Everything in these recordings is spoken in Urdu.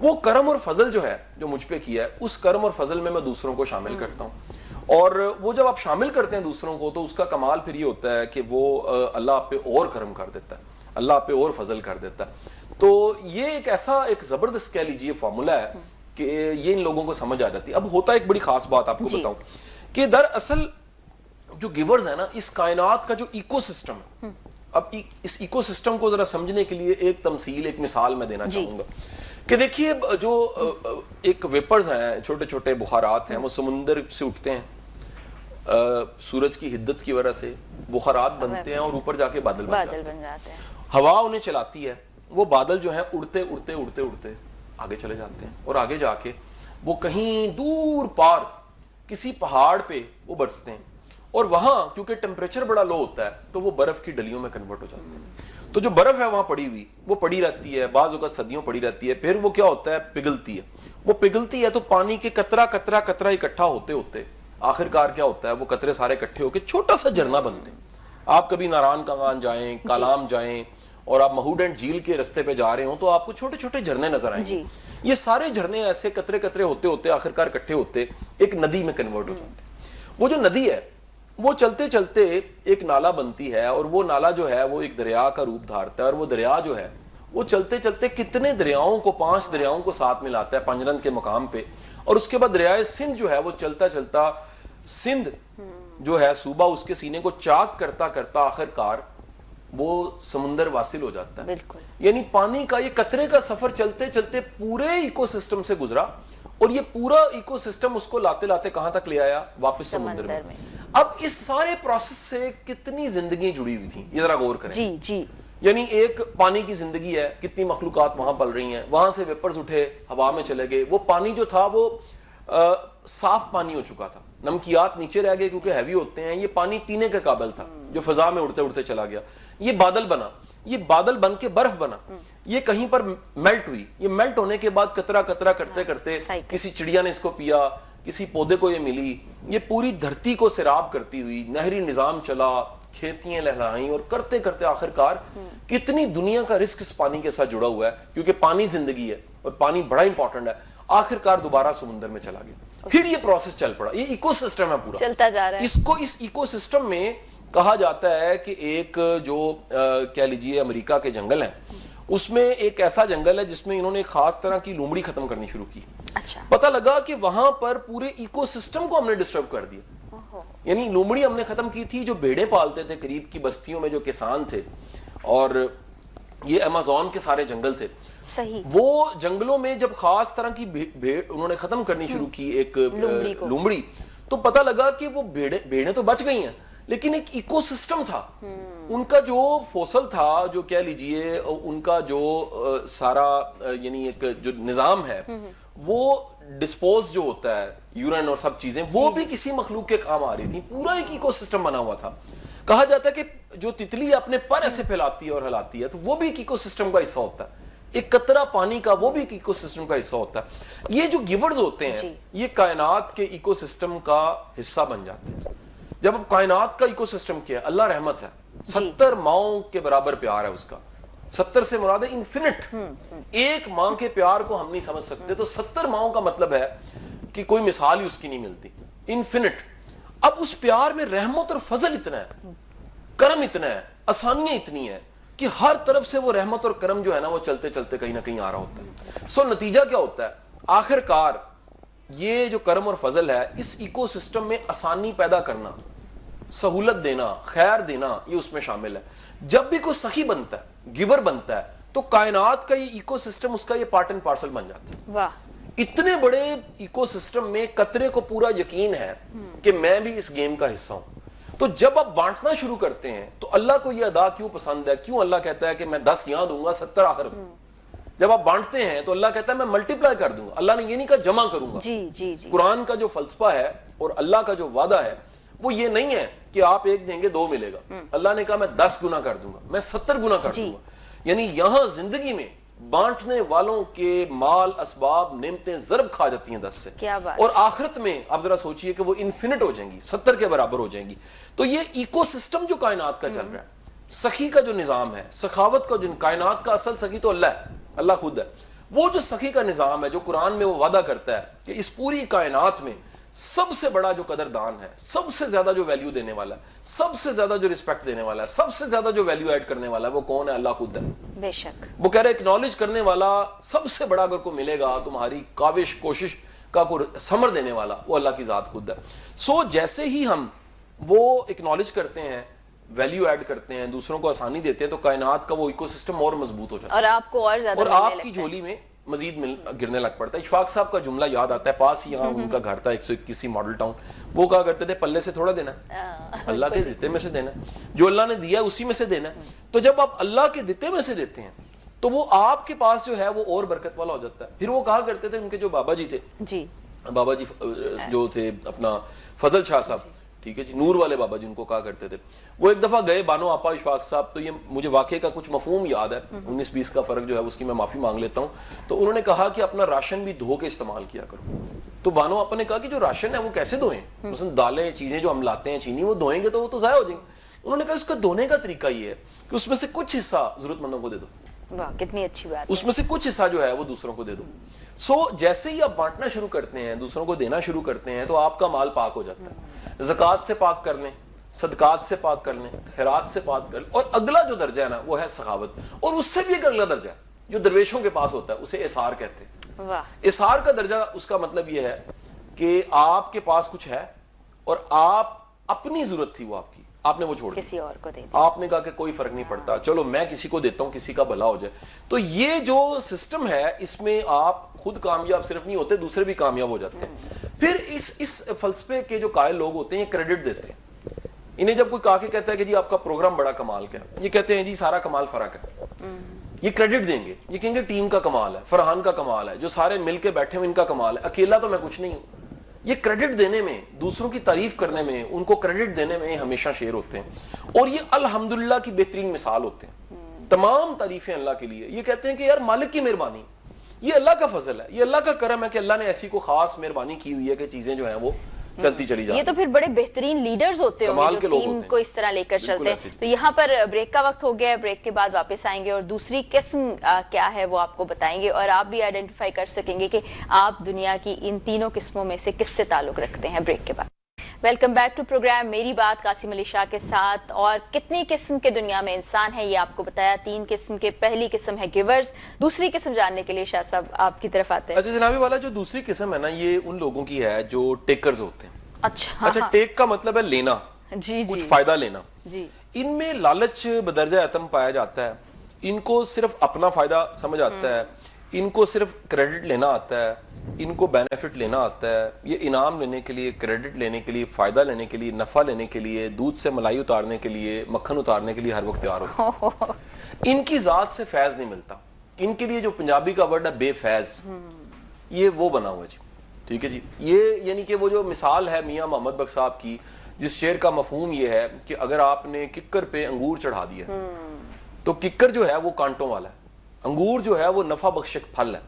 وہ کرم اور فضل جو ہے جو مجھ پہ کیا ہے اس کرم اور فضل میں دوسروں کو شامل کرتا ہوں، اور وہ جب آپ شامل کرتے ہیں دوسروں کو تو اس کا کمال پھر یہ ہوتا ہے کہ وہ اللہ آپ پہ اور کرم کر دیتا ہے، اللہ آپ پہ اور فضل کر دیتا ہے۔ تو یہ ایک ایسا ایک زبردست کہہ لیجیے فارمولا ہے کہ یہ ان لوگوں کو سمجھ آ جاتی ہے۔ اب ہوتا ہے ایک بڑی خاص بات آپ کو بتاؤں کہ دراصل جو گیورز ہیں نا، اس کائنات کا جو ایکو سسٹم ہے، اب اس ایکو سسٹم کو ذرا سمجھنے کے لیے ایک تمثیل، ایک مثال میں دینا چاہوں گا کہ دیکھیے جو ایک ویپرز ہیں، چھوٹے چھوٹے بخارات ہیں، وہ سمندر سے اٹھتے ہیں، سورج کی حدت کی وجہ سے بخارات بنتے ہیں اور اوپر جا کے بادل بن جاتے ہیں، ہوا انہیں چلاتی ہے، وہ بادل جو ہیں اڑتے اڑتے اڑتے اڑتے آگے چلے جاتے ہیں، اور آگے جا کے وہ کہیں دور پار کسی پہاڑ پہ وہ برستے ہیں، اور وہاں کیونکہ ٹیمپریچر بڑا لو ہوتا ہے تو وہ برف کی ڈلیوں میں کنورٹ ہو جاتے ہیں۔ تو جو برف ہے وہاں پڑی ہوئی وہ پڑی رہتی ہے، بعض اوقات صدیوں پڑی رہتی ہے، پھر وہ کیا ہوتا ہے، پگھلتی ہے، وہ پگھلتی ہے تو پانی کے قطرہ قطرہ قطرہ اکٹھا ہوتے ہوتے آخر کار کیا ہوتا ہے، وہ قطرے سارے اکٹھے ہو کے چھوٹا سا جھرنا بنتے ہیں۔ آپ کبھی ناران کاغان جائیں، کالام جائیں، اور آپ مہوڈنٹ جھیل کے رستے پہ جا رہے ہوں تو آپ کو چھوٹے چھوٹے جھرنے نظر آئیں گے۔ یہ سارے جھرنے ایسے قطرے قطرے ہوتے ہوتے آخر کار اکٹھے ہوتے ایک ندی میں کنورٹ ہو جاتے ہیں۔ وہ جو ندی ہے وہ چلتے چلتے ایک نالا بنتی ہے، اور وہ نالا جو ہے وہ ایک دریا کا روپ دھارتا ہے، اور وہ دریا جو ہے وہ چلتے چلتے کتنے دریاؤں کو، 5 دریاؤں کو ساتھ ملاتا ہے پنجرند کے مقام پہ، اور اس کے بعد دریائے سندھ جو ہے وہ چلتا چلتا سندھ جو ہے صوبہ اس کے سینے کو چاک کرتا کرتا آخر کار وہ سمندر واصل ہو جاتا ہے۔ یعنی پانی کا یہ قطرے کا سفر چلتے چلتے پورے ایکو سسٹم سے گزرا، اور یہ پورا ایکو سسٹم اس کو لاتے لاتے کہاں تک لے آیا، واپس سمندر میں۔ اب اس سارے پروسیس سے کتنی زندگی جڑی ہوئی تھی، یہ ذرا غور کریں۔ یعنی ایک پانی کی زندگی ہے، کتنی مخلوقات وہاں پل رہی ہیں، وہاں سے ویپرز اٹھے ہوا میں چلے گئے، وہ پانی جو تھا وہ صاف پانی ہو چکا تھا، نمکیات نیچے رہ گئے کیونکہ ہیوی ہوتے ہیں، یہ پانی پینے کے قابل تھا جو فضا میں اڑتے اڑتے چلا گیا۔ یہ بادل بنا، یہ بادل بن کے برف بنا، یہ کہیں پر میلٹ ہوئی، یہ میلٹ ہونے کے بعد قطرہ قطرہ کرتے کرتے کسی چڑیا نے اس کو پیا، کسی پودے کو یہ ملی، یہ پوری دھرتی کو سیراب کرتی ہوئی نہری نظام چلا، کھیتیاں لہلائیں، اور کرتے کرتے آخر کار کتنی دنیا کا رزق اس پانی کے ساتھ جڑا ہوا ہے، کیونکہ پانی زندگی ہے اور پانی بڑا امپورٹنٹ ہے، آخر کار دوبارہ سمندر میں چلا گیا۔ پھر یہ پروسیس چل پڑا، یہ ایکو سسٹم ہے پورا چلتا جا رہا ہے۔ اس ایکو سسٹم میں کہا جاتا ہے کہ ایک جو کہہ لیجئے امریکہ کے جنگل ہیں، اس میں ایک ایسا جنگل ہے جس میں انہوں نے ایک خاص طرح کی لومڑی ختم کرنی شروع کی۔ پتہ لگا کہ وہاں پر پورے ایکو سسٹم کو ہم نے ڈسٹرب کر دیا۔ یعنی لومڑی ہم نے ختم کی تھی، جو بھیڑیں پالتے تھے قریب کی بستیوں میں جو کسان تھے، اور یہ امازون کے سارے جنگل تھے، وہ جنگلوں میں جب خاص طرح کی بھیڑ انہوں نے ختم کرنی شروع کی ایک لومڑی، تو پتہ لگا کہ وہ بھیڑیں تو بچ گئی ہیں لیکن ایک ایکو سسٹم تھا، ان کا جو فوسل تھا، جو کہہ لیجئے ان کا جو سارا یعنی ایک جو نظام ہے وہ ڈسپوز جو ہوتا ہے یورین اور سب چیزیں، وہ بھی کسی مخلوق کے کام آ رہی تھی، پورا ایک ایکو سسٹم بنا ہوا تھا۔ کہا جاتا ہے کہ جو تتلی اپنے پر ایسے پھیلاتی ہے اور ہلاتی ہے تو وہ بھی ایک ایکو سسٹم کا حصہ ہوتا ہے، ایک قطرہ پانی کا وہ بھی ایک ایکو سسٹم کا حصہ ہوتا ہے۔ یہ جو گیورز ہوتے ہیں یہ کائنات کے ایکو سسٹم کا حصہ بن جاتے ہیں۔ جب اب کائنات کا ایکو سسٹم کیا ہے، اللہ رحمت ہے، 70 ماؤں کے برابر پیار ہے اس کا، 70 سے مراد ہے انفینٹ، ایک ماں کے پیار کو ہم نہیں سمجھ سکتے، تو 70 ماؤں کا مطلب ہے کہ کوئی مثال ہی اس کی نہیں ملتی، انفینٹ۔ اب اس پیار میں رحمت اور فضل اتنا ہے، کرم اتنا ہے، آسانیاں اتنی ہیں کہ ہر طرف سے وہ رحمت اور کرم جو ہے نا وہ چلتے چلتے کہیں نہ کہیں آ رہا ہوتا ہے۔ سو نتیجہ کیا ہوتا ہے، آخر کار یہ جو کرم اور فضل ہے اس ایکو سسٹم میں آسانی پیدا کرنا، سہولت دینا، خیر دینا، یہ اس میں شامل ہے۔ جب بھی کوئی سخی بنتا ہے، گیور بنتا ہے، تو کائنات کا یہ ایکو سسٹم اس کا یہ پارٹ اینڈ پارسل بن جاتا ہے۔ واہ، اتنے بڑے ایکو سسٹم میں قطرے کو پورا یقین ہے کہ میں بھی اس گیم کا حصہ ہوں۔ تو جب آپ بانٹنا شروع کرتے ہیں تو اللہ کو یہ ادا کیوں پسند ہے، کیوں اللہ کہتا ہے کہ میں 10 یہاں دوں گا 70 آخر میں؟ جب آپ بانٹتے ہیں تو اللہ کہتا ہے میں ملٹیپلائی کر دوں گا، اللہ نے یہ نہیں کہا جمع کروں گا۔ قرآن کا جو فلسفہ ہے اور اللہ کا جو وعدہ ہے وہ یہ نہیں ہے کہ آپ 1 دیں گے 2 ملے گا، اللہ نے کہا میں 10 گنا کر دوں گا، میں 70 گنا کر دوں گا۔ یعنی یہاں زندگی میں بانٹنے والوں کے مال اسباب نعمتیں ضرب کھا جاتی ہیں 10 سے، اور آخرت میں آپ ذرا سوچئے کہ وہ انفینٹ ہو جائیں گی، 70 کے برابر ہو جائیں گی۔ تو یہ ایکو سسٹم جو کائنات کا چل رہا ہے، سخی کا جو نظام ہے، سخاوت کا جو کائنات کا اصل سخی تو اللہ ہے، اللہ خود ہے، وہ جو سخی کا نظام ہے جو قرآن میں وہ وعدہ کرتا ہے کہ اس پوری کائنات میں سب سے بڑا جو قدردان ہے, سب سے زیادہ جو ویلیو دینے والا ہے, سب سے زیادہ جو رسپیکٹ دینے والا ہے, سب سے زیادہ جو ویلیو ایڈ کرنے والا ہے, وہ کون ہے؟ اللہ خود ہے. بے شک. وہ کہہ رہے اکنالج کرنے والا سب سے بڑا اگر کوئی ملے گا تمہاری کاوش کوشش کا کوئی ثمر دینے والا, وہ اللہ کی ذات خود ہے. سو جیسے ہی ہم وہ اکنالج کرتے ہیں, ویلیو ایڈ کرتے ہیں, دوسروں کو آسانی دیتے ہیں, تو کائنات کا وہ ایکو سسٹم اور مضبوط ہو جاتا ہے اور آپ کو اور زیادہ, اور آپ کی جھولی میں مزید گرنے لگ پڑتا ہے. اشفاق صاحب کا جملہ یاد آتا ہے, پاس ہی یہاں ان کا گھر تھا 121 ماڈل ٹاؤن. وہ کہا کرتے تھے پلے سے تھوڑا دینا, اللہ کے دیتے میں سے دینا, جو اللہ نے دیا ہے اسی میں سے دینا. تو جب آپ اللہ کے دیتے میں سے دیتے ہیں تو وہ آپ کے پاس جو ہے وہ اور برکت والا ہو جاتا ہے. پھر وہ کہا کرتے تھے, ان کے جو بابا جی تھے, بابا جی جو تھے اپنا فضل شاہ صاحب, ٹھیک ہے جی, نور والے بابا جی ان کو کہا کرتے تھے, وہ ایک دفعہ گئے بانو آپا اشفاق صاحب, تو یہ مجھے واقعے کا کچھ مفہوم یاد ہے, 19-20 کا فرق جو ہے اس کی میں معافی مانگ لیتا ہوں. تو انہوں نے کہا کہ اپنا راشن بھی دھو کے استعمال کیا کرو. تو بانو آپا نے کہا کہ جو راشن ہے وہ کیسے دھوئیں, مثلا دالیں چیزیں جو ہم لاتے ہیں چینی, وہ دھوئیں گے تو وہ تو ضائع ہو جائیں گے. انہوں نے کہا اس کا دھونے کا طریقہ یہ ہے کہ اس میں سے کچھ حصہ ضرورت مندوں کو دے دو. واہ کتنی اچھی بات. اس میں سے کچھ حصہ جو ہے وہ دوسروں کو دے دو. سو جیسے ہی آپ بانٹنا شروع کرتے ہیں, دوسروں کو دینا شروع کرتے ہیں, تو آپ کا مال پاک ہو جاتا ہے. زکوٰۃ سے پاک کر لیں, صدقات سے پاک کر لیں, خیرات سے پاک کر لیں. اور اگلا جو درجہ ہے نا وہ ہے سخاوت, اور اس سے بھی ایک اگلا درجہ ہے جو درویشوں کے پاس ہوتا ہے, اسے اثار کہتے ہیں. اثار کا درجہ اس کا مطلب یہ ہے کہ آپ کے پاس کچھ ہے اور آپ اپنی ضرورت تھی وہ آپ کی, آپ نے وہ چھوڑ کسی اور کو دے دیا. آپ نے کہا کہ کوئی فرق نہیں پڑتا, چلو میں کسی کو دیتا ہوں, کسی کا بھلا ہو جائے. تو یہ جو سسٹم ہے اس میں آپ خود کامیاب صرف نہیں ہوتے, دوسرے بھی کامیاب ہو جاتے ہیں. پھر اس فلسفے کے جو قائل لوگ ہوتے ہیں یہ کریڈٹ دیتے ہیں. انہیں جب کوئی کہا کے کہتا ہے کہ جی آپ کا پروگرام بڑا کمال کیا, یہ کہتے ہیں جی سارا کمال فرق ہے. یہ کریڈٹ دیں گے, یہ کہیں گے ٹیم کا کمال ہے, فرحان کا کمال ہے, جو سارے مل کے بیٹھے ہوئے ان کا کمال ہے, اکیلا تو میں کچھ نہیں ہوں. یہ کریڈٹ دینے میں, دوسروں کی تعریف کرنے میں, ان کو کریڈٹ دینے میں ہمیشہ شیر ہوتے ہیں. اور یہ الحمدللہ کی بہترین مثال ہوتے ہیں. تمام تعریفیں اللہ کے لیے. یہ کہتے ہیں کہ یار مالک کی مہربانی, یہ اللہ کا فضل ہے, یہ اللہ کا کرم ہے کہ اللہ نے ایسی کو خاص مہربانی کی ہوئی ہے کہ چیزیں جو ہیں وہ چلتی چلی جاتی. یہ تو پھر بڑے بہترین لیڈرز ہوتے ہوں گے جو ٹیم کو اس طرح لے کر چلتے ہیں. تو یہاں پر بریک کا وقت ہو گیا ہے, بریک کے بعد واپس آئیں گے اور دوسری قسم کیا ہے وہ آپ کو بتائیں گے, اور آپ بھی آئیڈینٹیفائی کر سکیں گے کہ آپ دنیا کی ان تینوں قسموں میں سے کس سے تعلق رکھتے ہیں. بریک کے بعد ویلکم بیک ٹو پروگرام میری بات قاسم علی شاہ کے ساتھ. اور کتنی قسم کے دنیا میں انسان ہے یہ آپ کو بتایا, 3 قسم کے. پہلی قسم ہے گیورز. دوسری قسم جاننے کے لیے شاہ صاحب آپ کی طرف آتے ہیں. اچھا جنابی والا, جو دوسری قسم ہے نا یہ ان لوگوں کی ہے جو ٹیکرز ہوتے ہیں. اچھا ٹیک کا مطلب ہے لینا, کچھ فائدہ لینا. ان میں لالچ بدرجہ اتم پایا جاتا ہے. ان کو صرف اپنا فائدہ سمجھ آتا ہے, ان کو صرف کریڈٹ لینا آتا ہے, ان کو بینیفٹ لینا آتا ہے. یہ انعام لینے کے لیے, کریڈٹ لینے کے لیے, فائدہ لینے کے لیے, نفع لینے کے لیے, دودھ سے ملائی اتارنے کے لیے, مکھن اتارنے کے لیے ہر وقت تیار ہوتا ہے. ان کی ذات سے فیض نہیں ملتا. ان کے لیے جو پنجابی کا ورڈ ہے بے فیض, یہ وہ بنا ہوا ہے جی. ٹھیک ہے جی, یہ یعنی کہ وہ جو مثال ہے میاں محمد بخش صاحب کی, جس شعر کا مفہوم یہ ہے کہ اگر آپ نے ککر پہ انگور چڑھا دیا تو ککر جو ہے وہ کانٹوں والا ہے, انگور جو ہے وہ نفع بخشک پھل ہے,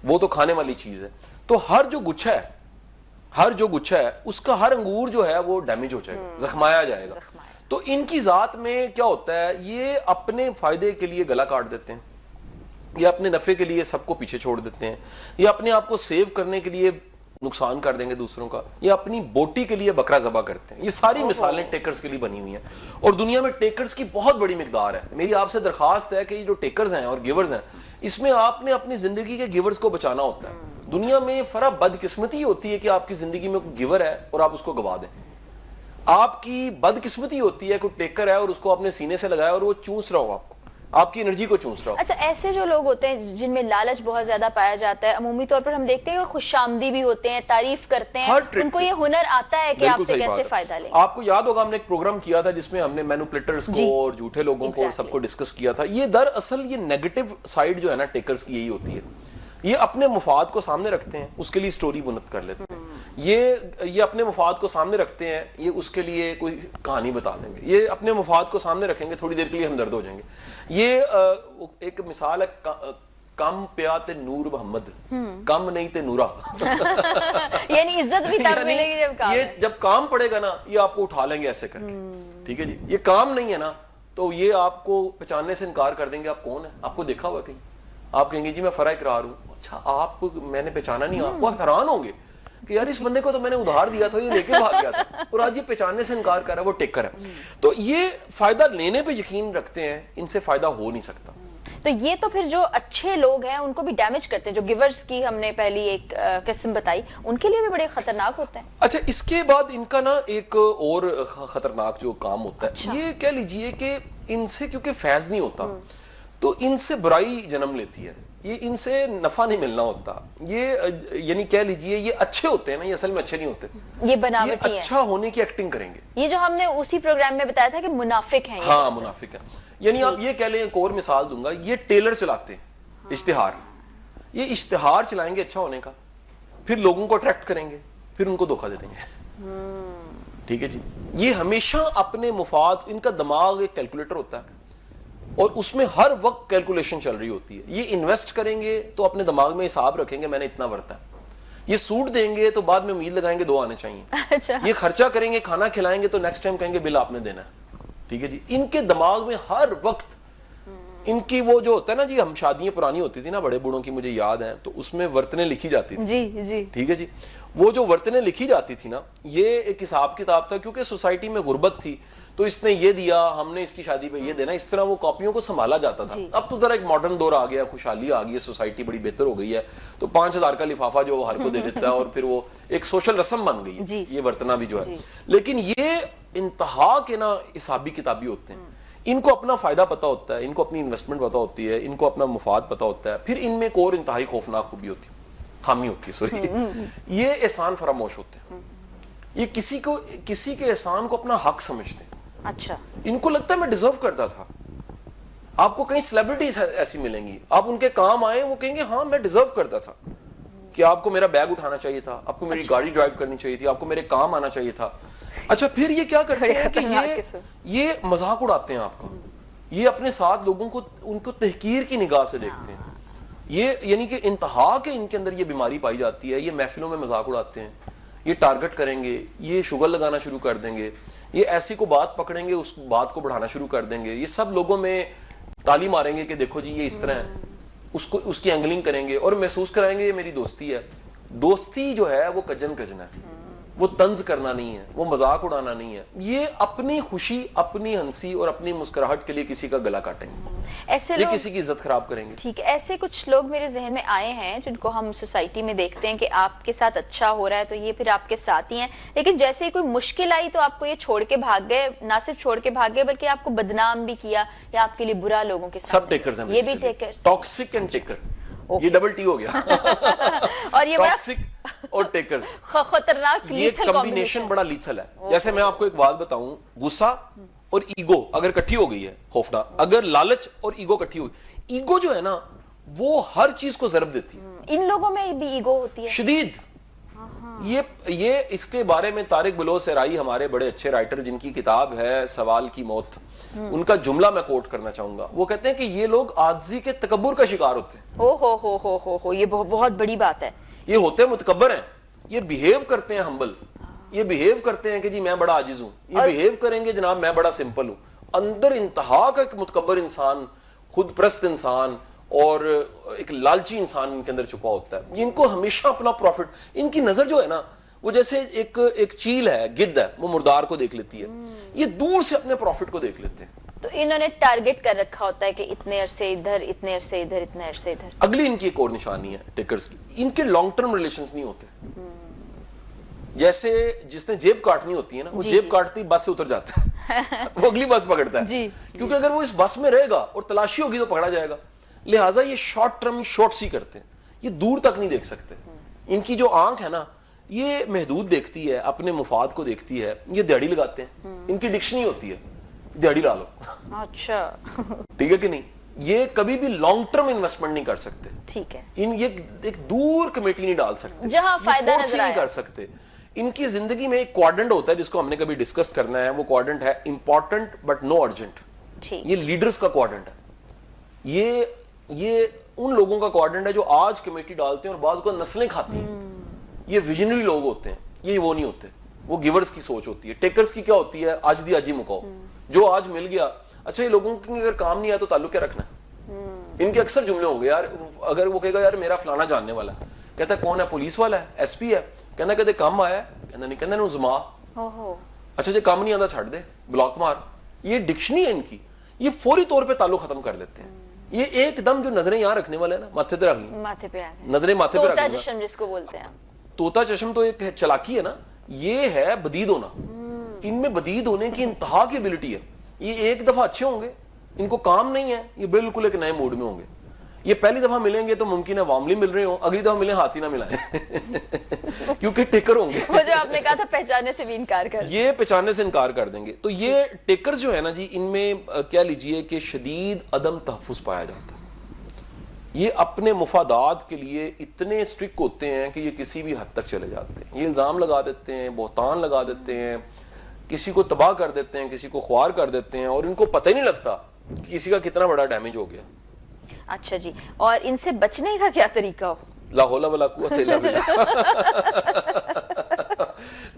وہ تو کھانے والی چیز ہے. تو ہر جو گچھا ہے اس کا ہر انگور جو ہے وہ ڈیمیج ہو جائے گا, زخمایا جائے گا. تو ان کی ذات میں کیا ہوتا ہے, یہ اپنے فائدے کے لیے گلا کاٹ دیتے ہیں, یہ اپنے نفع کے لیے سب کو پیچھے چھوڑ دیتے ہیں, یہ اپنے آپ کو سیو کرنے کے لیے نقصان کر دیں گے دوسروں کا, یہ اپنی بوٹی کے لیے بکرا ذبح کرتے ہیں. یہ ساری مثالیں ٹیکرز کے لیے بنی ہوئی ہیں, اور دنیا میں ٹیکرز کی بہت بڑی مقدار ہے. میری آپ سے درخواست ہے کہ یہ جو ٹیکرز ہیں اور گیورز ہیں, اس میں آپ نے اپنی زندگی کے گیورز کو بچانا ہوتا ہے. دنیا میں فرق بدقسمتی ہوتی ہے کہ آپ کی زندگی میں کوئی گیور ہے اور آپ اس کو گوا دیں. آپ کی بدقسمتی ہوتی ہے کوئی ٹیکر ہے اور اس کو اپنے سینے سے لگایا اور وہ چونس رہا ہو, آپ کی انرجی کو چونس رہا ہو. اچھا, ایسے جو لوگ ہوتے ہیں جن میں لالچ بہت زیادہ پایا جاتا ہے, عمومی طور پر ہم دیکھتے ہیں کہ خوش آمدی بھی ہوتے ہیں, تعریف کرتے ہیں, ان کو یہ ہنر آتا ہے کہ آپ سے کیسے فائدہ لیں. آپ کو یاد ہوگا ہم نے ایک پروگرام کیا تھا جس میں ہم نے مینوپلیٹرز کو اور جھوٹے لوگوں کو سب کو ڈسکس کیا تھا. یہ دراصل یہ نیگیٹو سائیڈ جو ہے نا ٹیکرز کی یہی ہوتی ہے. یہ اپنے مفاد کو سامنے رکھتے ہیں, اس کے لیے سٹوری بنت کر لیتے ہیں. یہ اپنے مفاد کو سامنے رکھتے ہیں, یہ اس کے لیے کوئی کہانی بتا دیں گے. یہ اپنے مفاد کو سامنے رکھیں گے, تھوڑی دیر کے لیے ہمدرد ہو جائیں گے. یہ ایک مثال ہے, کم پیا تے نور محمد, کم نہیں تے نورا. یعنی عزت بھی تب ملے گی جب کام, یہ جب کام پڑے گا نا یہ آپ کو اٹھا لیں گے ایسے کر کے. ٹھیک ہے جی, یہ کام نہیں ہے نا تو یہ آپ کو پہچاننے سے انکار کر دیں گے آپ کون ہیں. آپ کو دیکھا ہوا کہیں, آپ کہیں گے جی میں فرع اقرار ہوں. اچھا آپ, میں نے پہچانا نہیں آپ کو, آپ حیران ہوں گے کہ یار اس بندے کو تو میں نے ادھار دیا تھا, یہ لے کے بھاگ گیا تھا, اور آج یہ پہچاننے سے انکار کر رہا ہے, وہ ٹیکر ہے. تو یہ فائدہ لینے پہ یقین رکھتے ہیں, ان سے فائدہ ہو نہیں سکتا. تو یہ تو پھر جو اچھے لوگ ہیں ان کو بھی ڈیمیج کرتے ہیں, جو گیورز کی ہم نے پہلی ایک قسم بتائی, ان کے لیے بھی بڑے خطرناک ہوتے ہیں. اچھا اس کے بعد ان کا نا ایک اور خطرناک جو کام ہوتا ہے, یہ کہہ لیجئے کہ ان سے کیونکہ فیض نہیں ہوتا تو ان سے برائی جنم لیتی ہے, یہ ان سے نفع نہیں ملنا ہوتا. یہ یعنی کہہ لیجئے یہ اچھے ہوتے ہیں نا, یہ اصل میں اچھے نہیں ہوتے, یہ بناوٹی ہیں, اچھا ہونے کی ایکٹنگ کریں گے. یہ جو ہم نے اسی پروگرام میں بتایا تھا کہ منافق ہیں. ہاں منافق ہیں. یعنی آپ یہ کہہ لیں, ایک اور مثال دوں گا, یہ ٹیلر چلاتے ہیں اشتہار, یہ اشتہار چلائیں گے اچھا ہونے کا, پھر لوگوں کو اٹریکٹ کریں گے, پھر ان کو دھوکہ دے دیں گے. ٹھیک ہے جی. یہ ہمیشہ اپنے مفاد, ان کا دماغ ایک کیلکولیٹر ہوتا ہے اور اس میں ہر وقت کیلکولیشن چل رہی ہوتی ہے. یہ انویسٹ کریں گے تو اپنے دماغ میں حساب رکھیں گے میں نے اتنا ورتا ہے, یہ سوٹ دیں گے تو بعد میں امید لگائیں گے 2 آنے چاہیے, یہ خرچہ کریں گے, کھانا کھلائیں گے تو نیکسٹ ٹائم کہیں گے بل آپ نے دینا ہے. ٹھیک ہے جی. ان کے دماغ میں ہر وقت ان کی وہ جو ہوتا ہے نا جی, ہم شادیاں پرانی ہوتی تھی نا بڑے بوڑھوں کی, مجھے یاد ہے, تو اس میں ورتنے لکھی جاتی تھی. جی جی. ٹھیک ہے جی. وہ جو ورتنے لکھی جاتی تھی نا, یہ ایک حساب کتاب تھا, کیونکہ سوسائٹی میں غربت تھی تو اس نے یہ دیا, ہم نے اس کی شادی پہ یہ دینا, اس طرح وہ کاپیوں کو سنبھالا جاتا تھا. اب تو ذرا ایک ماڈرن دور آ گیا, خوشحالی آ گئی ہے, سوسائٹی بڑی بہتر ہو گئی ہے, تو 5000 کا لفافہ جو ہر کو دے دیتا ہے اور پھر وہ ایک سوشل رسم بن گئی ہے یہ ورتنا بھی جو ہے. لیکن یہ انتہا کے نا حسابی کتابی ہوتے ہیں, ان کو اپنا فائدہ پتا ہوتا ہے, ان کو اپنی انویسٹمنٹ پتا ہوتی ہے, ان کو اپنا مفاد پتا ہوتا ہے. پھر ان میں ایک اور انتہائی خوفناک خوبی ہوتی ہے, خامی ہوتی ہے, سوری, یہ احسان فراموش ہوتے ہیں. یہ کسی کے احسان کو اپنا حق سمجھتے ہیں. اچھا. ان کو لگتا ہے میں ڈیزرو کرتا تھا. آپ کو کہیں سیلیبریٹیز ایسی ملیں گی, آپ ان کے کام آئے, وہ کہیں گے ہاں میں ڈیزرو کرتا تھا, کہ آپ کو میرا بیگ اٹھانا چاہیے تھا, آپ کو میری گاڑی ڈرائیو کرنی چاہیے تھی, آپ کو میرے کام آنا چاہیے تھا. اچھا پھر یہ کیا کرتے ہیں کہ یہ مذاق اڑاتے ہیں آپ کا, یہ اپنے ساتھ لوگوں کو ان کو تحقیر کی نگاہ سے دیکھتے ہیں. یہ یعنی کہ انتہا کے ان کے اندر یہ بیماری پائی جاتی ہے. یہ محفلوں میں مذاق اڑاتے ہیں, یہ ٹارگٹ کریں گے, یہ شگر لگانا شروع کر دیں گے, یہ ایسی کو بات پکڑیں گے اس بات کو بڑھانا شروع کر دیں گے, یہ سب لوگوں میں تالی ماریں گے کہ دیکھو جی یہ اس طرح ہے, اس کی اینگلنگ کریں گے اور محسوس کرائیں گے یہ میری دوستی ہے. دوستی جو ہے وہ کجن ہے, وہ طنز کرنا نہیں ہے, وہ مذاق اڑانا نہیں ہے. یہ اپنی خوشی, اپنی ہنسی اور اپنی مسکراہٹ کے لیے کسی کا گلا کاٹیں گے, ایسے یہ کسی کی عزت خراب کریں گے. ٹھیک ہے. ایسے کچھ لوگ میرے ذہن میں آئے ہیں جن کو ہم سوسائٹی میں دیکھتے ہیں کہ آپ کے ساتھ اچھا ہو رہا ہے تو یہ پھر آپ کے ساتھ ہی ہیں, لیکن جیسے ہی کوئی مشکل آئی تو آپ کو یہ چھوڑ کے بھاگ گئے, نہ صرف چھوڑ کے بھاگ گئے بلکہ آپ کو بدنام بھی کیا یا آپ کے لیے برا لوگوں کے ساتھ. سب ٹیکرز ہیں, یہ بھی ٹیکرز, ٹاکسک اینڈ ٹیکر, یہ ڈبل ٹی ہو گیا. اور یہ ٹاکسک اور ٹیکرز, خطرناک, یہ کمبینیشن بڑا لیتھل ہے. جیسے میں آپ کو ایک بات بتاؤں, غصہ اور ایگو اگر کٹھی ہو گئی ہے خوفناک, اگر لالچ اور ایگو کٹھی ہوئی, ایگو جو ہے نا وہ ہر چیز کو ضرب دیتی ہے. ان لوگوں میں بھی ایگو ہوتی ہے شدید. یہ اس کے بارے میں طارق بلوچ سرائی ہمارے بڑے اچھے رائٹر جن کی کتاب ہے سوال کی موت, ان کا جملہ میں کوٹ کرنا چاہوں گا. وہ کہتے ہیں کہ یہ لوگ عاجزی کے تکبر کا شکار ہوتے ہیں. او ہو, یہ بہت بڑی بات ہے. یہ ہوتے ہیں متکبر ہیں, یہ بیہیو کرتے ہیں ہمبل, یہ بیہیو کرتے ہیں کہ جی میں بڑا عاجز ہوں, یہ بیہیو کریں گے جناب میں بڑا سمپل ہوں. اندر انتہا کا ایک متکبر انسان, خود پرست انسان اور ایک لالچی انسان ان کے اندر چھپا ہوتا ہے. ان کو ہمیشہ اپنا پروفٹ, ان کی نظر جو ہے نا وہ جیسے ایک چیل ہے, گدھ ہے, وہ مردار کو دیکھ لیتی ہے, یہ دور سے اپنے پروفٹ کو دیکھ لیتے ہیں. تو انہوں نے ٹارگٹ کر رکھا ہوتا ہے کہ اتنے عرصے ادھر, اتنے عرصے ادھر, اتنے عرصے ادھر. اگلی ان کی ایک اور نشانی ہے ٹیکرز کی, ان کے لانگ ٹرم ریلیشنز نہیں ہوتے. جیسے جس نے جیب کاٹنی ہوتی ہے نا, وہ جیب کاٹتی بس سے اتر جاتا ہے, وہ اگلی بس پکڑتا ہے, کیونکہ اگر وہ اس بس میں رہے گا اور تلاشی ہوگی تو پکڑا جائے گا. لہٰذا یہ شارٹ ٹرم شارٹ سی کرتے ہیں, یہ دور تک نہیں دیکھ سکتے. ان کی جو آنکھ ہے نا یہ محدود دیکھتی ہے, اپنے مفاد کو دیکھتی ہے. یہ دیہڑی لگاتے ہیں, ان کی ڈکشنری ہوتی ہے دیہڑی لا لو. اچھا ٹھیک ہے کہ نہیں, یہ کبھی بھی لانگ ٹرم انویسٹمنٹ نہیں کر سکتے. ٹھیک ہے. یہ ایک دور کمیٹی نہیں ڈال سکتے, جہاں فائدہ نظر نہیں کر سکتے. ان کی زندگی میں ایک کوارڈنٹ ہوتا ہے جس کو ہم نے کبھی ڈسکس کرنا ہے, وہ کوارڈنٹ ہے امپورٹنٹ بٹ نو ارجنٹ. یہ لیڈرز کا کوارڈنٹ ہے, یہ ان لوگوں کا کوارڈنٹ ہے جو آج کمیٹی ڈالتے ہیں اور بعض کو نسلیں کھاتی ہیں. یہ ویژنری لوگ ہوتے ہیں, یہ وہ نہیں ہوتے. وہ گیورز کی سوچ ہوتی ہے. ٹیکرز کی کیا ہوتی ہے, آج دی آج ہی مکاؤ, جو آج مل گیا. اچھا یہ لوگوں کی اگر کام نہیں آیا تو تعلق کیا رکھنا ہے, ان کے اکثر جملے ہوں گے یار, اگر وہ کہے گا یار میرا فلانا جاننے والا ہے, کہتا ہے کون ہے, پولیس والا ہے, ایس پی ہے, کہنا کہتے کام آیا ہے, کہنا نہیں, کہنا زما, اچھا جی کام نہیں آتا چھڑ دے, بلاک مار. یہ ڈکشنری ہے ان کی, یہ فوری طور پہ تعلق ختم کر دیتے ہیں. یہ ایک دم جو نظریں یہاں رکھنے والے ہیں نا, ماتھے پہ رکھنی, ماتھے پہ نظریں ماتھے پہ رکھنی, طوطا چشم جس کو بولتے ہیں. طوطا چشم تو ایک چلاکی ہے نا, یہ ہے بدید ہونا. ان میں بدید ہونے کی انتہا کی ایبلٹی ہے. یہ ایک دفعہ اچھے ہوں گے, ان کو کام نہیں ہے, یہ بالکل ایک نئے موڈ میں ہوں گے. یہ پہلی دفعہ ملیں گے تو ممکن ہے وارملی مل رہے ہوں, اگلی دفعہ ملیں ہاتھ ہی نہ ملائیں کیونکہ ٹیکر ہوں گے. وہ جو آپ نے کہا تھا پہچاننے سے بھی انکار کر, یہ پہچاننے سے انکار کر دیں گے. تو یہ ٹیکر جو ہے نا جی, ان میں کہہ لیجئے کہ شدید عدم تحفظ پایا جاتا ہے. یہ اپنے مفادات کے لیے اتنے سٹرک ہوتے ہیں کہ یہ کسی بھی حد تک چلے جاتے ہیں. یہ الزام لگا دیتے ہیں, بہتان لگا دیتے ہیں, کسی کو تباہ کر دیتے ہیں, کسی کو خوار کر دیتے ہیں, اور ان کو پتہ ہی نہیں لگتا کہ کسی کا کتنا بڑا ڈیمیج ہو گیا. اچھا جی, اور ان سے بچنے کا کیا طریقہ ہو؟ لا حول ولا قوت الا باللہ.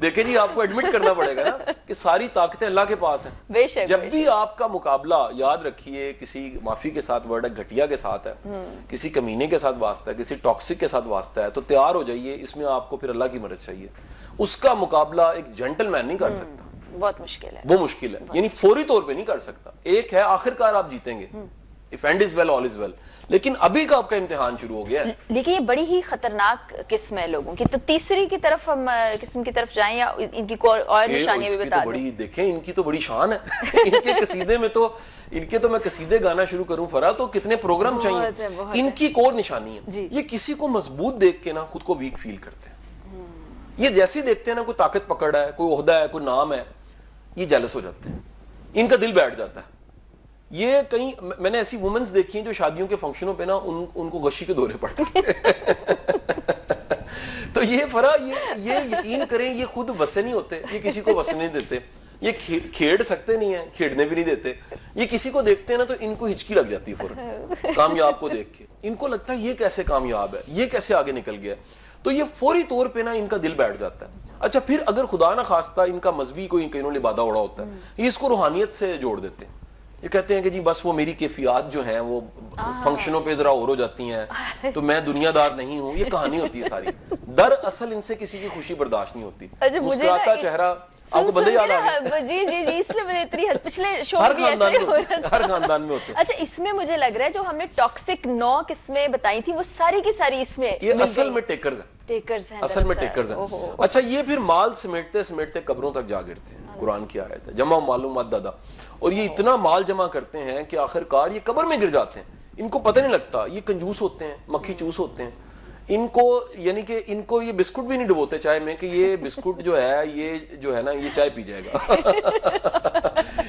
دیکھیں جی, آپ کو ایڈمٹ کرنا پڑے گا نا کہ ساری طاقتیں اللہ کے پاس ہیں. بے شک. جب بھی آپ کا مقابلہ, یاد رکھیے, کسی معافی کے ساتھ ورڈ گھٹیا کے ساتھ ہے, کسی کمینے کے ساتھ واسطہ ہے, کسی ٹاکسک کے ساتھ واسطہ ہے, تو تیار ہو جائیے. اس میں آپ کو پھر اللہ کی مدد چاہیے. اس کا مقابلہ ایک جینٹل مین نہیں کر سکتا, بہت مشکل ہے, وہ مشکل ہے, یعنی فوری طور پہ نہیں کر سکتا. ایک ہے آخر کار آپ جیتیں گے, if end is well all is well, لیکن ابھی کا آپ کا امتحان شروع ہو گیا ہے. لیکن یہ بڑی ہی خطرناک قسم ہے لوگوں کی. تو تیسری کی طرف ہم قسم کی طرف جائیں, یا ان کی کوئی اور نشانیاں بھی بتا دیں؟ دیکھیں ان کی تو بڑی شان ہے. ان کے قصیدے میں تو, ان کے تو میں قصیدے گانا شروع کروں فرا تو کتنے پروگرام چاہیے. ان کی ایک اور نشانی ہے, یہ کسی کو مضبوط دیکھ کے نا خود کو ویک فیل کرتے ہیں. یہ جیسے دیکھتے ہیں نا کوئی طاقت پکڑ ہے, کوئی عہدہ ہے, کوئی نام ہے, یہ جیلس ہو جاتے ہیں, ان کا دل بیٹھ جاتا ہے. یہ کئی میں نے ایسی وومنز دیکھی ہیں جو شادیوں کے فنکشنوں پہ نا ان کو غشی کے دورے پڑ جاتے ہیں. تو یہ فرا, یہ یقین کریں, یہ خود وسے نہیں ہوتے, یہ کسی کو وسنے نہیں دیتے, یہ کھیڑ سکتے نہیں ہیں, کھیڑنے بھی نہیں دیتے. یہ کسی کو دیکھتے ہیں نا تو ان کو ہچکی لگ جاتی ہے فوراً کامیاب کو دیکھ کے. ان کو لگتا ہے یہ کیسے کامیاب ہے, یہ کیسے آگے نکل گیا. تو یہ فوری طور پہ نا ان کا دل بیٹھ جاتا ہے. اچھا پھر اگر خدا نہ خواستہ ان کا مذہبی کوئی کہیں لبادہ اڑا ہوتا ہے, یہ اس کو روحانیت سے جوڑ دیتے ہیں. یہ کہتے ہیں کہ جی بس وہ میری کیفیات جو ہیں وہ فنکشنوں پہ ذرا اور ہو جاتی ہیں, تو میں دنیا دار نہیں ہوں. یہ کہانی ہوتی ہے ساری. دراصل ان سے کسی کی خوشی برداشت نہیں ہوتی. مسکراتا چہرہ آپ کو بندے یاد آ گئے. جی جی جی, اس لیے مجھے اتنی پچھلے شو بھی ایسے ہو رہا تھا, ہر خاندان میں ہوتے ہیں. اچھا اس میں مجھے لگ رہا ہے جو ہم نے ٹاکسک 9 قسمیں بتائی تھی وہ ساری کی ساری اس میں, یہ اصل میں ٹیکرز ہیں. ٹیکرز ہیں, اصل میں ٹیکرز ہیں. اچھا یہ پھر مال سمیٹتے سمیٹتے قبروں تک جا گرتے ہیں. قرآن کی آیت ہے, جمع معلومات دادا, اور یہ اتنا مال جمع کرتے ہیں کہ آخر کار یہ قبر میں گر جاتے ہیں. ان کو پتہ نہیں لگتا. یہ کنجوس ہوتے ہیں, مکھی چوس ہوتے ہیں. ان کو یعنی کہ ان کو یہ بسکٹ بھی نہیں ڈبوتے چائے میں کہ یہ بسکٹ جو ہے نا یہ چائے پی جائے گا.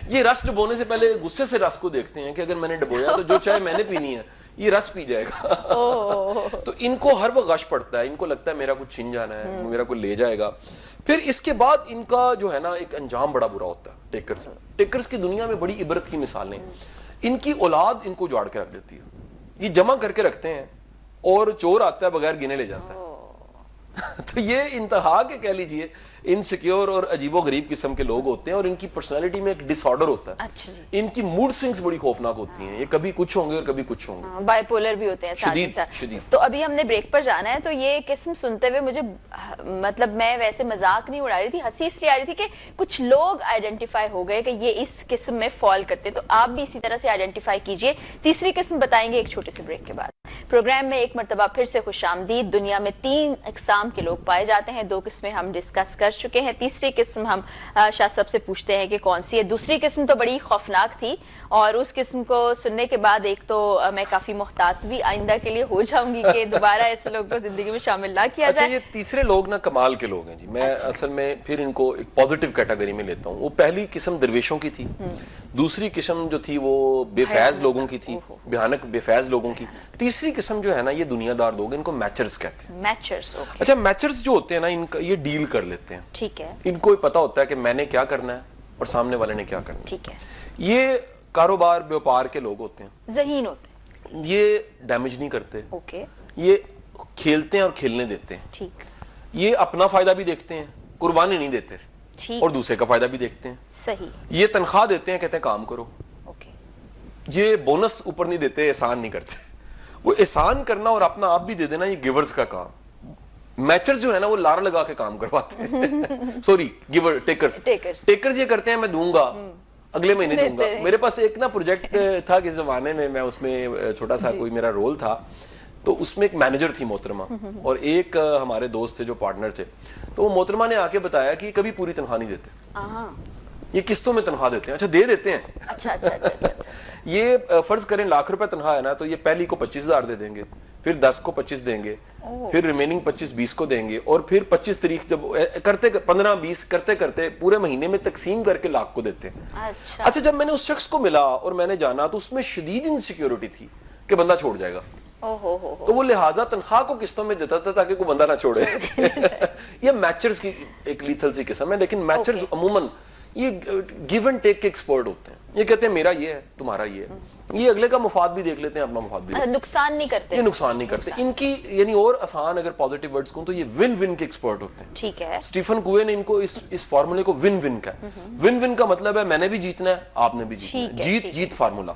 یہ رس ڈبونے سے پہلے غصے سے رس کو دیکھتے ہیں کہ اگر میں نے ڈبویا تو جو چائے میں نے پینی ہے یہ رس پی جائے گا. تو ان کو ہر وہ غش پڑتا ہے, ان کو لگتا ہے میرا کچھ چھن جانا ہے, میرا کوئی لے جائے گا. پھر اس کے بعد ان کا جو ہے نا ایک انجام بڑا برا ہوتا ہے. ٹیکرز کی دنیا میں بڑی عبرت کی مثالیں. ان کی اولاد ان کو جاڑ کے رکھ دیتی ہے. یہ جمع کر کے رکھتے ہیں اور چور آتا ہے بغیر گنے لے جاتا ہے. تو یہ انتہا کے کہہ لیجئے انسیکیور اور عجیب و غریب قسم کے لوگ ہوتے ہیں, اور ان کی پرسنالٹی میں ایک ڈس آرڈر ہوتا ہے. ان کی موڈ سوئنگز بڑی خوفناک ہوتی ہیں. یہ کبھی کچھ ہوں گے اور کبھی کچھ ہوں گے, بائی پولر بھی ہوتے ہیں شدید. تو ابھی ہم نے بریک پر جانا ہے. تو یہ قسم سنتے ہوئے مجھے مطلب میں ویسے مذاق نہیں اڑا رہی تھی, ہنسی اس لیے آ رہی تھی کہ کچھ لوگ آئیڈینٹیفائی ہو گئے کہ یہ اس قسم میں فال کرتے. تو آپ بھی اسی طرح سے آئیڈینٹیفائی کیجئے. تیسری قسم بتائیں گے ایک چھوٹے سے بریک کے بعد. پروگرام میں ایک مرتبہ پھر سے خوش آمدید. دنیا میں 3 اقسام کے لوگ پائے جاتے ہیں. 2 قسمیں ہم ڈسکس کر چکے ہیں. تیسری قسم ہم شاہ صاحب سے پوچھتے ہیں کہ کون سی ہے. دوسری قسم تو بڑی خوفناک تھی, اور اس قسم کو سننے کے بعد ایک تو میں کافی محتاط بھی آئندہ کے لیے ہو جاؤں گی کہ دوبارہ ایسے لوگ کو زندگی میں شامل نہ کیا جائے. اچھا یہ تیسرے لوگ نا کمال کے لوگ ہیں جی. میں اصل میں پھر ان کو ایک پازیٹیو کیٹیگری میں لیتا ہوں. وہ پہلی قسم درویشوں کی تھی, دوسری قسم جو تھی وہ بے فیض لوگوں کی تھی, بھیانک بے فیض لوگوں کی. تیسری قسم جو ہے نا یہ دنیا دار لوگ ہیں, ان کو میچرز کہتے ہیں. میچرز, اچھا میچرز جو ہوتے ہیں نا ان کا یہ ڈیل کر لیتے ہیں. ٹھیک ہے. ان کو پتا ہوتا ہے کہ میں نے کیا کرنا ہے اور سامنے والے نے کیا کرنا ہے. ٹھیک ہے. یہ کاروبار بیوپار کے لوگ ہوتے ہیں, ذہین ہوتے ہیں, یہ ڈیمیج نہیں کرتے. اوکے. یہ کھیلتے ہیں اور کھیلنے دیتے ہیں. ٹھیک. یہ اپنا فائدہ بھی دیکھتے ہیں, قربانی نہیں دیتے, اور دوسرے کا فائدہ بھی دیکھتے ہیں. صحیح. یہ تنخواہ دیتے ہیں, کہتے ہیں کام کرو. اوکے. یہ بونس اوپر نہیں دیتے, احسان نہیں کرتے. وہ احسان کرنا اور اپنا آپ بھی دے دینا, یہ گیورز کا کام. میچرز جو ہے نا وہ لارا لگا کے کام کرواتے ہیں. سوری, گیور, ٹیکرز یہ کرتے ہیں میں دوں گا اگلے مہینے دوں گا. میرے پاس ایک نا پروجیکٹ تھا کس زمانے میں اس میں چھوٹا سا کوئی میرا رول تھا, تو اس میں ایک مینیجر تھی محترمہ, اور ایک ہمارے دوست تھے جو پارٹنر تھے. تو وہ محترمہ نے آ کے بتایا کہ کبھی پوری تنخواہ نہیں دیتے, یہ قسطوں میں تنخواہ دیتے ہیں. اچھا دے دیتے ہیں. اچھا. یہ فرض کریں ₹1,00,000 تنخواہ ہے نا, تو یہ پہلی کو 25,000 دے دیں گے, پھر 10 کو 25 دیں گے, پھر ریمیننگ 25-20 کو دیں گے, اور پھر 25 تاریخ جب کرتے 15-20 کرتے کرتے پورے مہینے میں تقسیم کر کے $1,00,000 کو دیتے ہیں. اچھا جب میں نے اس شخص کو ملا اور میں نے جانا تو اس میں شدید انسیکیورٹی تھی کہ بندہ چھوڑ جائے گا, تو وہ لہٰذا تنخواہ کو قسطوں میں دیتا تھا تاکہ کوئی بندہ نہ چھوڑے. یہ میچرز کی ایک لیتھل سی قسم ہے, لیکن میچرز عموماً یہ گیو اینڈ ٹیک کے ایکسپرٹ ہوتے ہیں. یہ کہتے ہیں میرا یہ ہے, تمہارا یہ ہے, یہ اگلے کا مفاد بھی دیکھ لیتے ہیں, اپنا مفاد بھی, نقصان نہیں کرتے. یہ نقصان نہیں کرتے. ان کی یعنی اور آسان اگر پازیٹیو ورڈز کہوں تو یہ ون ون کے ایکسپرٹ ہوتے ہیں. ٹھیک ہے. اسٹیفن کوئے نے ان کو اس فارمولے کو ون ون کا, ون ون کا مطلب ہے میں نے بھی جیتنا ہے, آپ نے بھی جیتنا ہے, جیت جیت فارمولا.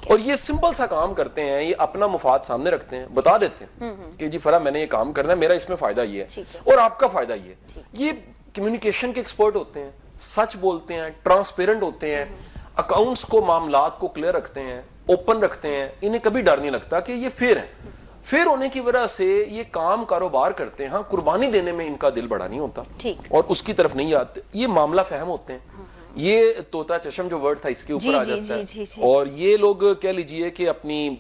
اور یہ سمپل سا کام کرتے ہیں, یہ اپنا مفاد سامنے رکھتے ہیں, بتا دیتے ہیں کہ جی فرا میں نے یہ کام کرنا ہے, میرا اس میں فائدہ یہ ہے اور آپ کا فائدہ یہ ہے. یہ کمیونیکیشن کے ایکسپرٹ ہوتے ہیں, سچ بولتے ہیں, ٹرانسپیرنٹ ہوتے ہیں, اکاؤنٹس کو, معاملات کو کلیئر رکھتے ہیں, اوپن رکھتے ہیں. انہیں کبھی ڈر نہیں لگتا کہ یہ فیئر ہے. فیئر ہونے کی وجہ سے یہ کام کاروبار کرتے ہیں. ہاں قربانی دینے میں ان کا دل بڑا نہیں ہوتا اور اس کی طرف نہیں آتے. یہ معاملہ فہم ہوتے ہیں. یہ طوطا چشم جو ورڈ تھا اس کے اوپر آ جاتا ہے. اور یہ لوگ کہہ لیجئے کہ اپنی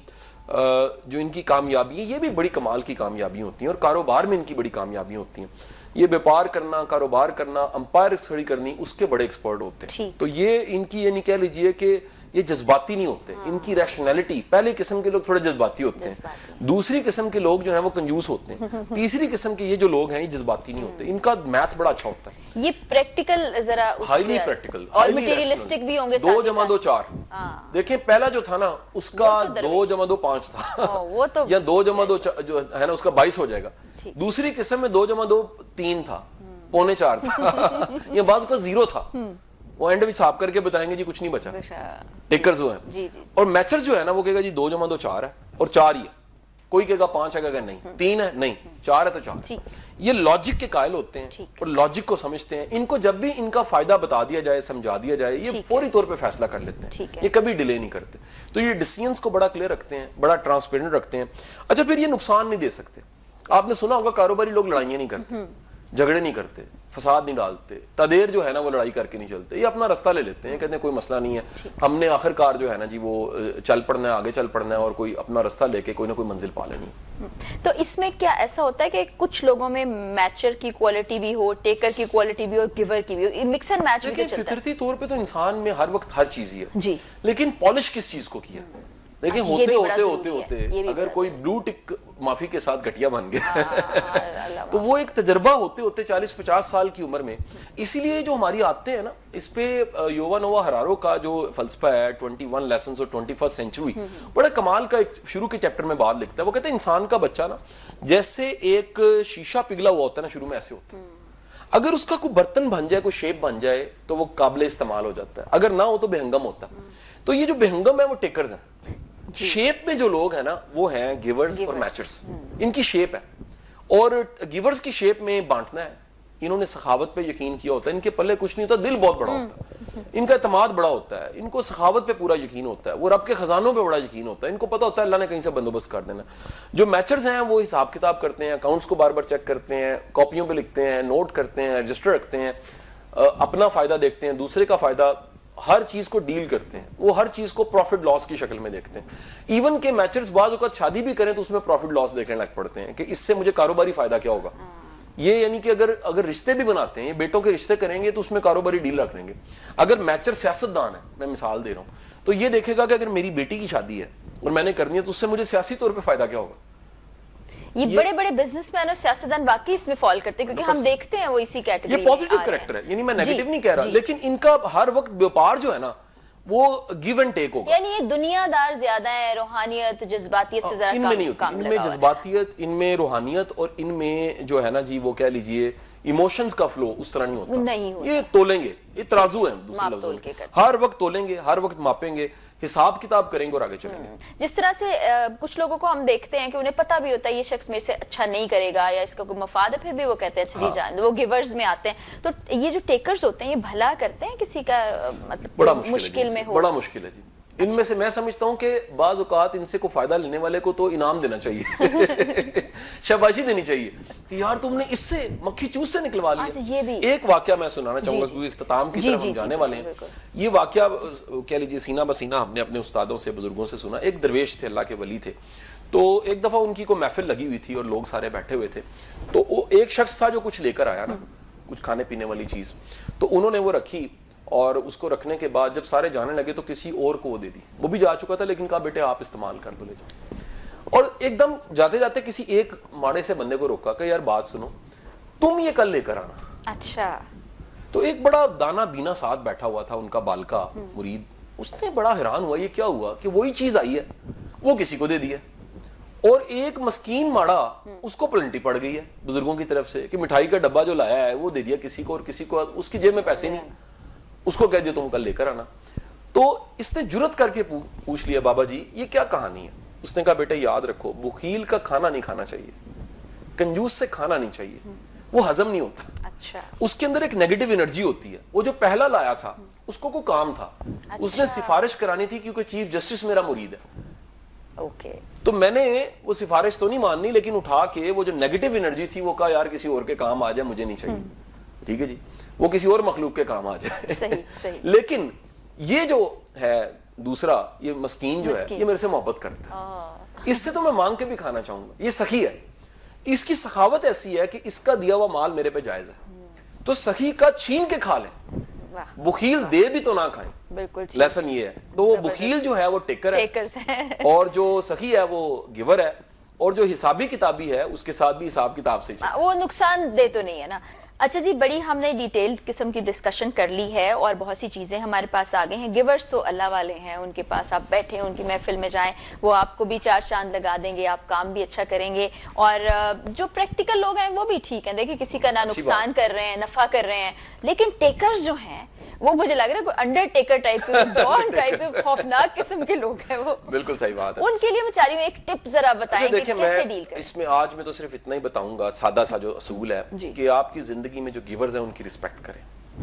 جو ان کی کامیابی ہے, یہ بھی بڑی کمال کی کامیابی ہوتی ہیں, اور کاروبار میں ان کی بڑی کامیابی ہوتی ہیں. یہ بیپار کرنا, کاروبار کرنا, امپائر کھڑی کرنی, اس کے بڑے ایکسپرٹ ہوتے ہیں. تو یہ ان کی یعنی کہہ لیجئے کہ یہ جذباتی نہیں ہوتے. ان کی ریشنلٹی, پہلے قسم کے لوگ تھوڑے جذباتی ہوتے ہیں, دوسری قسم کے لوگ جو ہیں وہ کنجوس ہوتے ہیں, تیسری قسم کے یہ جو لوگ ہیں یہ جذباتی نہیں ہوتے. ان کا میتھ بڑا اچھا ہوتا ہے, یہ پریکٹیکل, ذرا ہائیلی پریکٹیکل اور مٹیریلسٹک بھی ہوں گے. 2 + 2 4. دیکھیں پہلا جو تھا نا اس کا 2 + 2 5 تھا, یا 2 + 2 جو ہے نا اس کا 22 ہو جائے گا. دوسری قسم میں 2 + 2 3 تھا, 3.25 تھا, یا بعض کا 0 تھا. وہ اینڈ بھی صاف کر کے بتائیں گے جی کچھ نہیں بچا. ٹیکرز جو ہیں اور میچرز جو ہے نا وہ کہے گا جی 2 + 2 4 ہے اور 4 ہی ہے. کوئی کہے گا 5 ہے, کہے گا نہیں 3 ہے, نہیں 4 ہے تو 4. یہ لاجک کے قائل ہوتے ہیں اور لاجک کو سمجھتے ہیں. ان کو جب بھی ان کا فائدہ بتا دیا جائے, سمجھا دیا جائے, یہ فوری طور پہ فیصلہ کر لیتے ہیں. یہ کبھی ڈیلے نہیں کرتے. تو یہ ڈیسیژنز کو بڑا کلیئر رکھتے ہیں, بڑا ٹرانسپیرنٹ رکھتے ہیں. اچھا پھر یہ نقصان نہیں دے سکتے. آپ نے سنا ہوگا کاروباری لوگ لڑائیاں نہیں کرتے, جھگڑے نہیں کرتے, فساد نہیں ڈالتے. تدیر جو ہے نا وہ لڑائی کر کے نہیں چلتے, یہ اپنا رستہ لے لیتے ہیں, کہتے ہیں کوئی مسئلہ نہیں ہے, ہم نے آخر کار جو ہے نا جی وہ چل پڑنا ہے, آگے چل پڑنا ہے, اور کوئی اپنا رستہ لے کے کوئی نہ کوئی منزل پا لینی. تو اس میں کیا ایسا ہوتا ہے کہ کچھ لوگوں میں میچر کی کوالٹی بھی ہو, ٹیکر کی کوالٹی بھی ہو, گیور کی بھی ہو, مکس اینڈ میچ بھی چلتا ہے؟ فطرتی طور پہ تو انسان میں ہر وقت ہر چیز ہی ہے, لیکن پالش کس چیز کو کیا. دیکھیں ہوتے اگر کوئی بلو ٹک مافی کے ساتھ گٹیا بن گیا تو وہ ایک تجربہ ہوتے 40-50 سال کی عمر میں. اسی لیے جو ہماری عادتیں ہیں نا, اس پہ یووا نووا ہرارو کا جو فلسفہ ہے 21 لیسنز اور 21st سینچری, بڑا کمال کا ایک شروع کے چیپٹر میں بات لکھتا ہے. وہ کہتے ہیں انسان کا بچہ نا جیسے ایک شیشہ پگھلا ہوا ہوتا ہے نا, شروع میں ایسے ہوتا ہے. اگر اس کا کوئی برتن بن جائے, کوئی شیپ بن جائے تو وہ قابل استعمال ہو جاتا ہے, اگر نہ ہو تو بےہنگم ہوتا ہے. تو یہ جو بےہنگم ہے وہ ٹیکرز ہیں. شیپ میں جو لوگ ہیں نا وہ ہیں گیورز اور میچرز. ان کی شیپ ہے, اور گیورز کی شیپ میں بانٹنا ہے. انہوں نے سخاوت پہ یقین کیا ہوتا ہے, ان کے پلے کچھ نہیں ہوتا, دل بہت بڑا ہوتا ہے, ان کا اعتماد بڑا ہوتا ہے, ان کو سخاوت پہ پورا یقین ہوتا ہے, وہ رب کے خزانوں پہ بڑا یقین ہوتا ہے, ان کو پتا ہوتا ہے اللہ نے کہیں سے بندوبست کر دینا. جو میچرز ہیں وہ حساب کتاب کرتے ہیں, اکاؤنٹس کو بار بار چیک کرتے ہیں, کاپیوں پہ لکھتے ہیں, نوٹ کرتے ہیں, رجسٹر رکھتے ہیں, اپنا فائدہ دیکھتے ہیں, دوسرے کا فائدہ, ہر چیز کو ڈیل کرتے ہیں. وہ ہر چیز کو پروفٹ لاس کی شکل میں دیکھتے ہیں. ایون کہ میچرز بعض اوقات شادی بھی کریں تو اس میں پروفٹ لاس دیکھنے لگ پڑتے ہیں کہ اس سے مجھے کاروباری فائدہ کیا ہوگا. یہ یعنی کہ اگر رشتے بھی بناتے ہیں, بیٹوں کے رشتے کریں گے تو اس میں کاروباری ڈیل رکھ لیں گے. اگر میچر سیاستدان ہے, میں مثال دے رہا ہوں, تو یہ دیکھے گا کہ اگر میری بیٹی کی شادی ہے اور میں نے کرنی ہے تو اس سے مجھے سیاسی طور پہ فائدہ کیا ہوگا. یہ بڑے بڑے بزنس مین اور سیاستدان واقعی اس میں فال کرتے ہیں, کیونکہ ہم دیکھتے ہیں وہ اسی کیٹیگری. یہ پازیٹیو کریکٹر ہے, یعنی میں نیگیٹو نہیں کہہ رہا, لیکن ان کا ہر وقت بیپار جو ہے نا وہ گیو اینڈ ٹیک ہوگا. یعنی یہ دنیا دار زیادہ ہے, روحانیت, جذباتیت سے ذرا ان میں نہیں ہوتی. ان میں جذباتیت, ان میں روحانیت, اور ان میں جو ہے نا جی وہ کہہ لیجئے ایموشنز کا فلو اس طرح نہیں ہوتا. یہ تولیں گے, یہ ترازو ہیں دوسرے لفظوں میں, ہر وقت تولیں گے, ہر وقت ماپیں گے. حساب کتاب کریں گے اور آگے چلیں گے. جس طرح سے کچھ لوگوں کو ہم دیکھتے ہیں کہ انہیں پتہ بھی ہوتا ہے یہ شخص میرے سے اچھا نہیں کرے گا یا اس کا کوئی مفاد ہے، پھر بھی وہ کہتے ہیں اچھا جی جان، وہ گیورز میں آتے ہیں. تو یہ جو ٹیکرز ہوتے ہیں یہ بھلا کرتے ہیں کسی کا مطلب مشکل میں ہو؟ بڑا مشکل ہے جی. ان میں سے میں سمجھتا ہوں کہ بعض اوقات ان سے کو فائدہ لینے والے کو تو انعام دینا چاہیے، شاباشی دینی چاہیے کہ یار تم نے اس سے مکھی چوس سے نکلوا لیا. ایک واقعہ میں سنانا چاہوں گا کیونکہ اختتام کی طرف ہم جانے والے ہیں. یہ واقعہ کہہ لیجیے سینہ بسینہ ہم نے اپنے استادوں سے بزرگوں سے سنا. ایک درویش تھے، اللہ کے ولی تھے. تو ایک دفعہ ان کی کوئی محفل لگی ہوئی تھی اور لوگ سارے بیٹھے ہوئے تھے. تو وہ ایک شخص تھا جو کچھ لے کر آیا نا، کچھ کھانے پینے والی چیز. تو انہوں نے وہ رکھی اور اس کو رکھنے کے بعد جب سارے جانے لگے تو کسی اور کو وہ دے دی. وہ بھی جا چکا تھا لیکن کہا بیٹے آپ استعمال کر دو، لے جاؤ. اور ایک دم جاتے جاتے کسی ایک ماڑے سے بندے کو روکا کہ یار بات سنو، تم یہ کل لے کر آنا. اچھا. تو ایک بڑا دانا بینا ساتھ بیٹھا ہوا تھا ان کا بالکا مرید. اس نے بڑا حیران ہوا یہ کیا ہوا کہ وہی چیز آئی ہے وہ کسی کو دے دی ہے اور ایک مسکین ماڑا اس کو پلنٹی پڑ گئی ہے بزرگوں کی طرف سے کہ مٹھائی کا ڈبہ جو لایا ہے وہ دے دیا کسی کو اور کسی کو اس کی جیب میں پیسے نہیں، اس کو کہہ دیا تم کل لے کر آنا. تو اس نے جرت کر کے پوچھ لیا بابا جی یہ کیا کہانی ہے؟ اس نے کہا بیٹے یاد رکھو بخیل کا کھانا نہیں کھانا چاہیے، کنجوس سے کھانا نہیں چاہیے، وہ ہضم نہیں ہوتا. اچھا. اس کے اندر ایک نیگیٹو انرجی ہوتی ہے. وہ جو پہلا لایا تھا اس کو کوئی کام تھا، اس نے سفارش کرانی تھی کیونکہ چیف جسٹس میرا مرید ہے. اوکے. تو میں نے وہ سفارش تو نہیں ماننی لیکن اٹھا کے وہ جو نیگیٹو انرجی تھی وہ کہا یار کسی اور کے کام آ جائے مجھے نہیں چاہیے. ٹھیک ہے جی، وہ کسی اور مخلوق کے کام آ جائے. لیکن یہ جو ہے دوسرا یہ مسکین جو ہے یہ میرے سے محبت کرتا ہے، اس سے تو میں مانگ کے بھی کھانا چاہوں گا. یہ سخی ہے، اس کی سخاوت ایسی ہے کہ اس کا دیا ہوا مال میرے پہ جائز ہے تو سخی کا چھین کے کھا لیں، بخیل دے بھی تو نہ کھائیں. بالکل لیسن یہ ہے. تو وہ بخیل جو ہے وہ ٹیکر ہے اور جو سخی ہے وہ گیور ہے اور جو حسابی کتابی ہے اس کے ساتھ بھی حساب کتاب سے وہ نقصان دہ تو نہیں ہے نا. اچھا جی، بڑی ہم نے ڈیٹیلڈ قسم کی ڈسکشن کر لی ہے اور بہت سی چیزیں ہمارے پاس آگے ہیں. گیورز تو اللہ والے ہیں، ان کے پاس آپ بیٹھیں، ان کی محفل میں جائیں، وہ آپ کو بھی چار چاند لگا دیں گے، آپ کام بھی اچھا کریں گے. اور جو پریکٹیکل لوگ ہیں وہ بھی ٹھیک ہیں، دیکھیں کسی کا نہ نقصان کر رہے ہیں نفع کر رہے ہیں. لیکن ٹیکرز جو ہیں وہ مجھے لگ رہا ہے کوئی انڈر ٹیکر ٹائپ کے، ڈان ٹائپ کے، خوفناک قسم کے لوگ ہیں وہ. بالکل صحیح بات ہے. ان کے لیے میں چاہ رہی ہوں ایک ٹپ ذرا بتائیں کہ کیسے ڈیل کریں. اس میں آج میں تو صرف اتنا ہی بتاؤں گا سادہ سا جو اصول ہے کہ آپ کی زندگی میں جو گیورز ہیں ان کی رسپیکٹ کریں.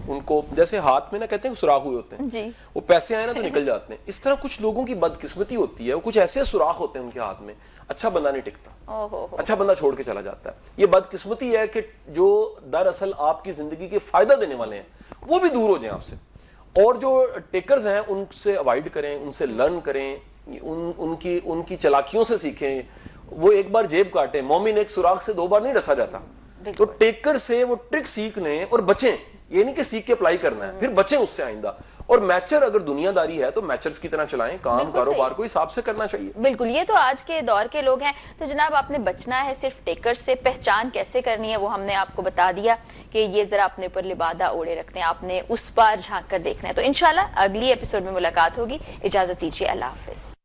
ان کو جیسے ہاتھ میں نہ کہتے ہیں سوراخ ہوئے ہوتے ہیں، وہ پیسے آئے نا تو نکل جاتے ہیں. اس طرح کچھ لوگوں کی بدقسمتی ہوتی ہے، وہ کچھ ایسے سوراخ ہوتے ہیں ان کے ہاتھ میں، اچھا بندہ نہیں ٹکتا، اچھا بندہ چھوڑ کے چلا جاتا ہے. یہ بدقسمتی ہے کہ جو دراصل آپ کی زندگی کے فائدہ دینے والے ہیں وہ بھی دور ہو جائیں آپ سے. اور جو ٹیکرز ہیں ان سے اوائڈ کریں، ان سے لرن کریں، ان کی چلاکیوں سے سیکھیں. وہ ایک بار جیب کاٹیں، مومن ایک سوراخ سے 2 بار نہیں ڈسا جاتا. تو ٹیکر سے وہ ٹرک سیکھ لیں اور بچیں. یہ نہیں کہ سیکھ کے اپلائی کرنا ہے، پھر بچیں اس سے آئندہ. اور میچر اگر دنیا داری ہے تو میچرز کی طرح چلائیں، کام کاروبار کو حساب سے کرنا چاہیے. بالکل. یہ تو آج کے دور کے لوگ ہیں. تو جناب آپ نے بچنا ہے صرف ٹیکر سے. پہچان کیسے کرنی ہے وہ ہم نے آپ کو بتا دیا کہ یہ ذرا اپنے اوپر لبادہ اوڑے رکھتے ہیں، آپ نے اس پار جھانک کر دیکھنا ہے. تو انشاءاللہ اگلی ایپیسوڈ میں ملاقات ہوگی. اجازت دیجیے، اللہ حافظ.